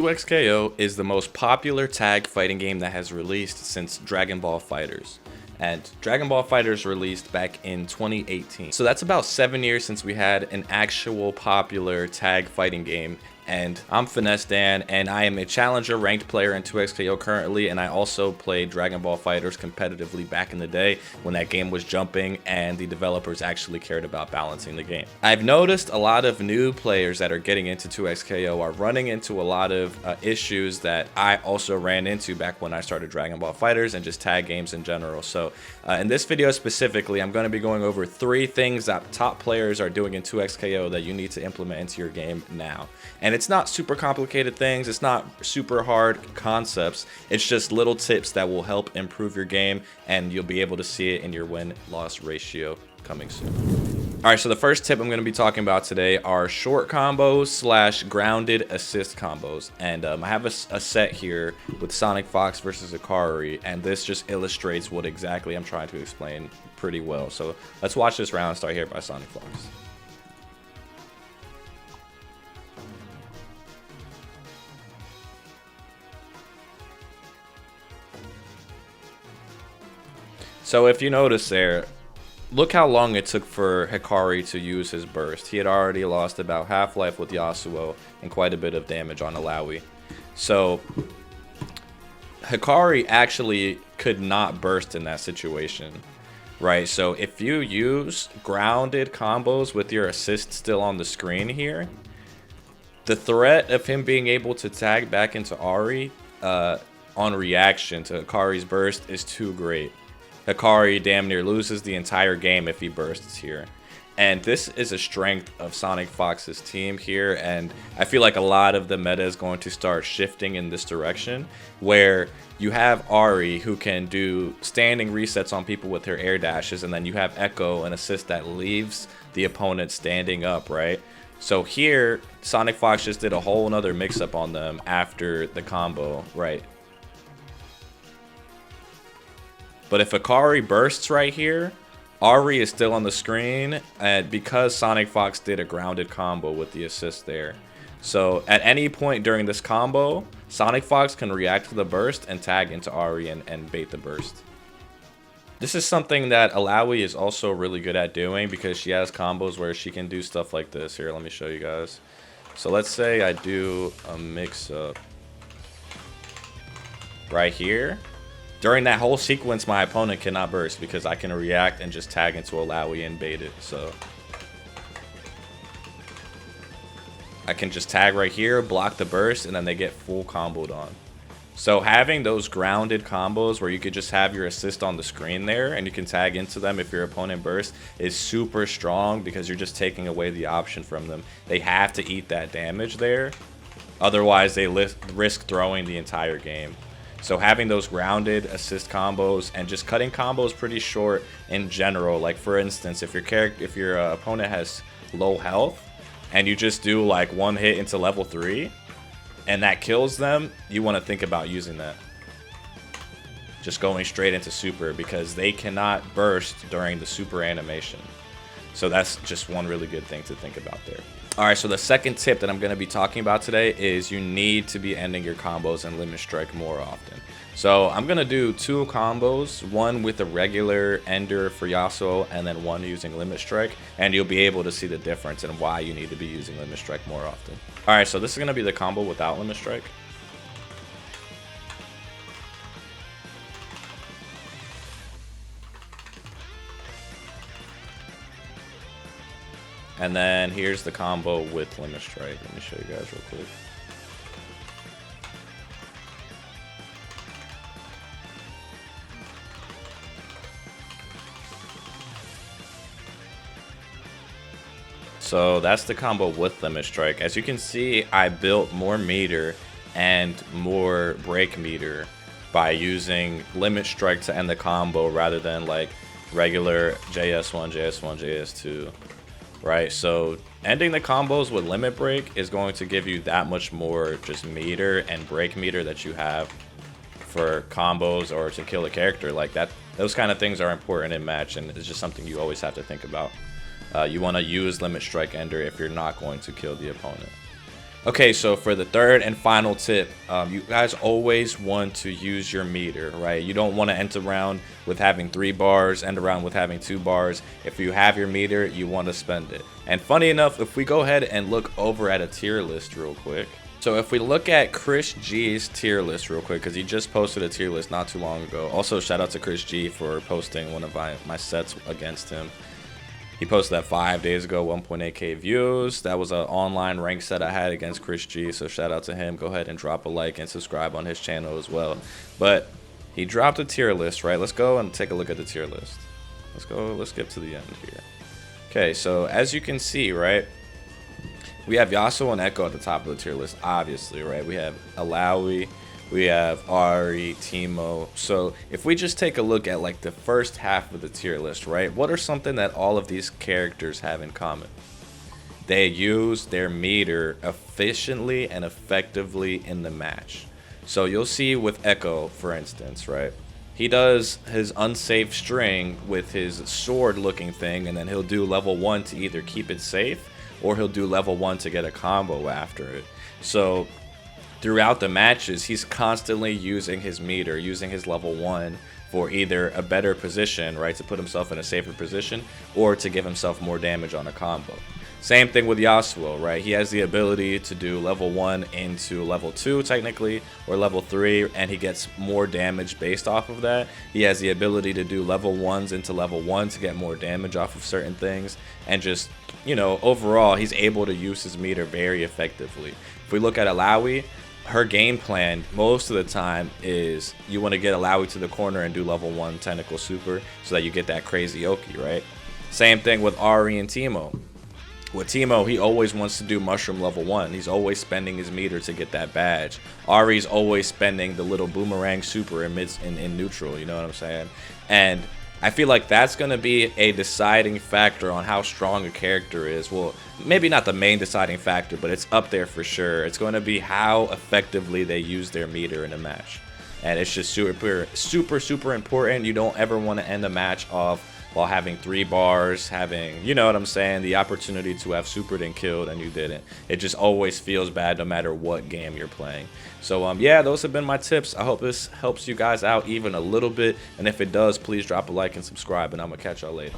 2XKO is the most popular tag fighting game that has released since Dragon Ball FighterZ. And Dragon Ball FighterZ released back in 2018. So that's about 7 years since we had an actual popular tag fighting game. And I'm Finesse Dan, and I am a challenger ranked player in 2XKO currently, and I also played Dragon Ball FighterZ competitively back in the day when that game was jumping and the developers actually cared about balancing the game. I've noticed a lot of new players that are getting into 2XKO are running into a lot of issues that I also ran into back when I started Dragon Ball FighterZ and just tag games in general. So in this video specifically, I'm going to be going over 3 things that top players are doing in 2XKO that you need to implement into your game now. And it's not super complicated things, it's not super hard concepts, it's just little tips that will help improve your game, and you'll be able to see it in your win-loss ratio coming soon. Alright, so the first tip I'm going to be talking about today are short combos / grounded assist combos. And I have a set here with Sonic Fox versus Akari, and this just illustrates what exactly I'm trying to explain pretty well. So let's watch this round start here by Sonic Fox. So if you notice there, look how long it took for Hikari to use his burst. He had already lost about half life with Yasuo and quite a bit of damage on Alawi. So Hikari actually could not burst in that situation, right? So if you use grounded combos with your assist still on the screen here, the threat of him being able to tag back into Ahri on reaction to Hikari's burst is too great. Hikari damn near loses the entire game if he bursts here. And this is a strength of Sonic Fox's team here, and I feel like a lot of the meta is going to start shifting in this direction, where you have Ahri who can do standing resets on people with her air dashes, and then you have Echo, an assist that leaves the opponent standing up, right? So here, Sonic Fox just did a whole nother mix-up on them after the combo, right? But if Akari bursts right here, Ahri is still on the screen, and because Sonic Fox did a grounded combo with the assist there. So at any point during this combo, Sonic Fox can react to the burst and tag into Ahri and bait the burst. This is something that Alawi is also really good at doing because she has combos where she can do stuff like this. Here, let me show you guys. So let's say I do a mix-up right here. During that whole sequence, my opponent cannot burst because I can react and just tag into Alawi and bait it. So I can just tag right here, block the burst, and then they get full comboed on. So having those grounded combos where you could just have your assist on the screen there and you can tag into them if your opponent bursts is super strong because you're just taking away the option from them. They have to eat that damage there. Otherwise, they risk throwing the entire game. So having those grounded assist combos and just cutting combos pretty short in general. Like for instance, if your opponent has low health and you just do like one hit into level 3 and that kills them, you want to think about using that. Just going straight into super because they cannot burst during the super animation. So that's just one really good thing to think about there. Alright, so the second tip that I'm going to be talking about today is you need to be ending your combos in Limit Strike more often. So I'm going to do 2 combos, one with a regular ender for Yasuo and then one using Limit Strike, and you'll be able to see the difference and why you need to be using Limit Strike more often. Alright, so this is going to be the combo without Limit Strike. And then here's the combo with Limit Strike. Let me show you guys real quick. So that's the combo with Limit Strike. As you can see, I built more meter and more break meter by using Limit Strike to end the combo rather than like regular JS1, JS1, JS2. Right, so ending the combos with Limit Break is going to give you that much more just meter and break meter that you have for combos or to kill a character like that. Those kind of things are important in match, and it's just something you always have to think about. You want to use Limit Strike Ender if you're not going to kill the opponent. Okay, so for the third and final tip, you guys always want to use your meter, right? You don't want to end around with having 3 bars, end around with having 2 bars. If you have your meter, you want to spend it. And funny enough, if we go ahead and look over at a tier list real quick. So if we look at Chris G's tier list real quick, because he just posted a tier list not too long ago. Also, shout out to Chris G for posting one of my sets against him. He posted that 5 days ago, 1.8k views. That was an online rank set I had against Chris G, so shout out to him. Go ahead and drop a like and subscribe on his channel as well. But he dropped a tier list, right? Let's go and take a look at the tier list. Let's get to the end here. Okay, so as you can see, right, we have Yasuo and Echo at the top of the tier list, obviously, right? We have Illaoi, we have Ahri, Teemo. So if we just take a look at like the first half of the tier list, right? What are something that all of these characters have in common? They use their meter efficiently and effectively in the match. So you'll see with Echo, for instance, right? He does his unsafe string with his sword looking thing, and then he'll do level 1 to either keep it safe, or he'll do level 1 to get a combo after it. So throughout the matches, he's constantly using his meter, using his level 1 for either a better position, right, to put himself in a safer position, or to give himself more damage on a combo. Same thing with Yasuo, right? He has the ability to do level 1 into level 2 technically, or level 3, and he gets more damage based off of that. He has the ability to do level 1s into level 1 to get more damage off of certain things, and just, you know, overall, he's able to use his meter very effectively. If we look at Illaoi, her game plan most of the time is you want to get Illaoi to the corner and do level 1 tentacle super so that you get that crazy Oki, right? Same thing with Ahri and Teemo. With Teemo, he always wants to do mushroom level 1. He's always spending his meter to get that badge. Ahri's always spending the little boomerang super in neutral, you know what I'm saying? And I feel like that's going to be a deciding factor on how strong a character is. Well, maybe not the main deciding factor, but it's up there for sure. It's going to be how effectively they use their meter in a match. And it's just super important. You don't ever want to end a match off while having 3 bars, having, you know what I'm saying, the opportunity to have supered and killed and you didn't. It just always feels bad no matter what game you're playing. So yeah, those have been my tips. I hope this helps you guys out even a little bit, and if it does, please drop a like and subscribe, and I'm gonna catch y'all later.